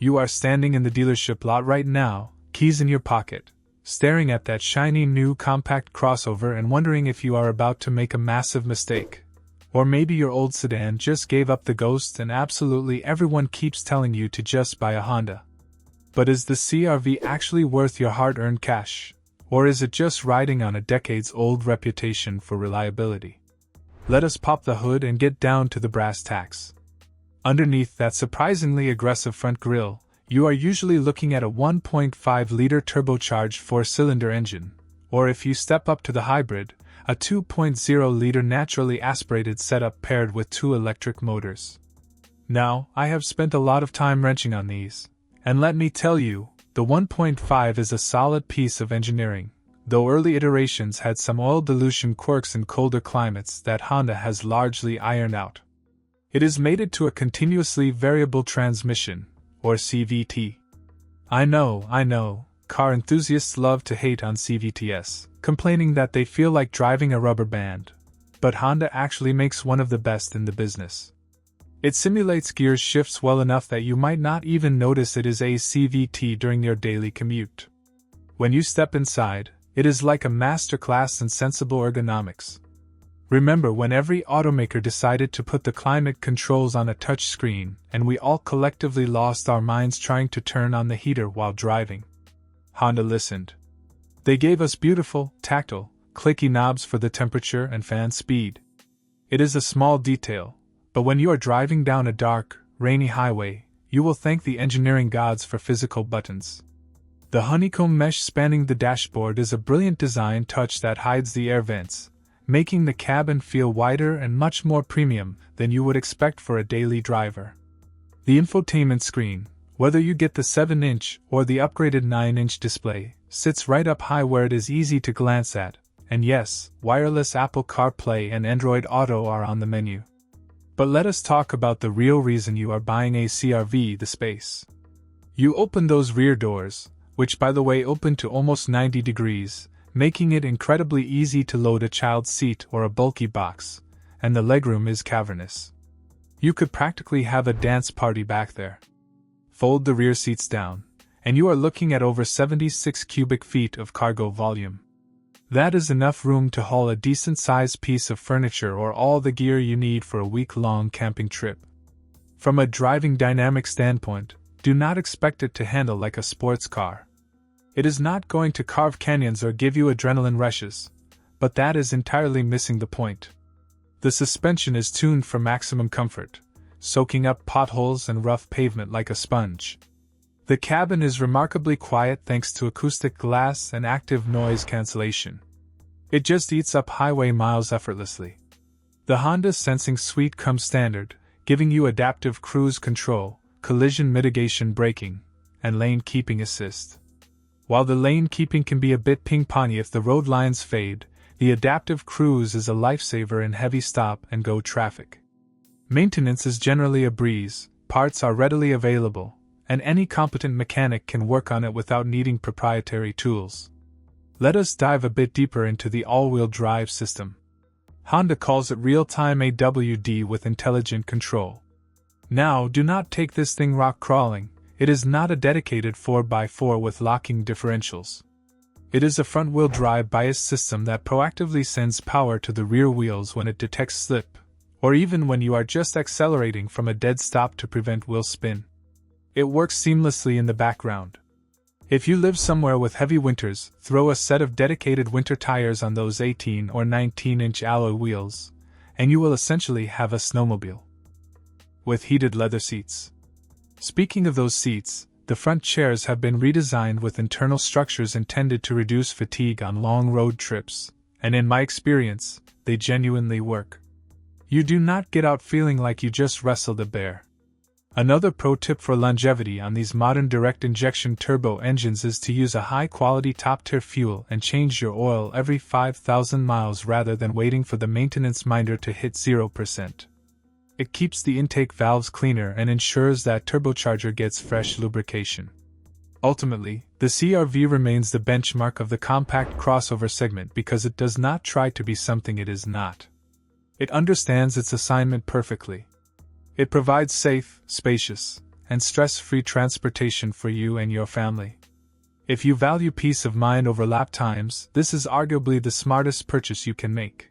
You are standing in the dealership lot right now, keys in your pocket, staring at that shiny new compact crossover and wondering if you are about to make a massive mistake. Or maybe your old sedan just gave up the ghost and absolutely everyone keeps telling you to just buy a Honda. But is the CR-V actually worth your hard-earned cash? Or is it just riding on a decades-old reputation for reliability? Let us pop the hood and get down to the brass tacks. Underneath that surprisingly aggressive front grille, you are usually looking at a 1.5-liter turbocharged four-cylinder engine, or if you step up to the hybrid, a 2.0-liter naturally aspirated setup paired with two electric motors. Now, I have spent a lot of time wrenching on these, and let me tell you, the 1.5 is a solid piece of engineering, though early iterations had some oil dilution quirks in colder climates that Honda has largely ironed out. It is mated to a continuously variable transmission, or CVT. I know, car enthusiasts love to hate on CVTs, complaining that they feel like driving a rubber band, but Honda actually makes one of the best in the business. It simulates gear shifts well enough that you might not even notice it is a CVT during your daily commute. When you step inside, it is like a masterclass in sensible ergonomics. Remember when every automaker decided to put the climate controls on a touch screen and we all collectively lost our minds trying to turn on the heater while driving? Honda listened. They gave us beautiful, tactile, clicky knobs for the temperature and fan speed. It is a small detail, but when you are driving down a dark, rainy highway, you will thank the engineering gods for physical buttons. The honeycomb mesh spanning the dashboard is a brilliant design touch that hides the air vents, making the cabin feel wider and much more premium than you would expect for a daily driver. The infotainment screen, whether you get the 7-inch or the upgraded 9-inch display, sits right up high where it is easy to glance at, and yes, wireless Apple CarPlay and Android Auto are on the menu. But let us talk about the real reason you are buying a CR-V, the space. You open those rear doors, which by the way open to almost 90 degrees, making it incredibly easy to load a child's seat or a bulky box, and the legroom is cavernous. You could practically have a dance party back there. Fold the rear seats down, and you are looking at over 76 cubic feet of cargo volume. That is enough room to haul a decent-sized piece of furniture or all the gear you need for a week-long camping trip. From a driving dynamic standpoint, do not expect it to handle like a sports car. It is not going to carve canyons or give you adrenaline rushes, but that is entirely missing the point. The suspension is tuned for maximum comfort, soaking up potholes and rough pavement like a sponge. The cabin is remarkably quiet thanks to acoustic glass and active noise cancellation. It just eats up highway miles effortlessly. The Honda Sensing Suite comes standard, giving you adaptive cruise control, collision mitigation braking, and lane keeping assist. While the lane keeping can be a bit ping-pongy if the road lines fade, the adaptive cruise is a lifesaver in heavy stop-and-go traffic. Maintenance is generally a breeze, parts are readily available, and any competent mechanic can work on it without needing proprietary tools. Let us dive a bit deeper into the all-wheel drive system. Honda calls it Real Time AWD with intelligent control. Now, do not take this thing rock crawling, it is not a dedicated 4x4 with locking differentials. It is a front-wheel drive bias system that proactively sends power to the rear wheels when it detects slip, or even when you are just accelerating from a dead stop to prevent wheel spin. It works seamlessly in the background. If you live somewhere with heavy winters, throw a set of dedicated winter tires on those 18 or 19-inch alloy wheels, and you will essentially have a snowmobile. With heated leather seats. Speaking of those seats, the front chairs have been redesigned with internal structures intended to reduce fatigue on long road trips, and in my experience, they genuinely work. You do not get out feeling like you just wrestled a bear. Another pro tip for longevity on these modern direct-injection turbo engines is to use a high-quality top-tier fuel and change your oil every 5,000 miles rather than waiting for the maintenance minder to hit 0%. It keeps the intake valves cleaner and ensures that turbocharger gets fresh lubrication. Ultimately, the CR-V remains the benchmark of the compact crossover segment because it does not try to be something it is not. It understands its assignment perfectly. It provides safe, spacious, and stress-free transportation for you and your family. If you value peace of mind over lap times, this is arguably the smartest purchase you can make.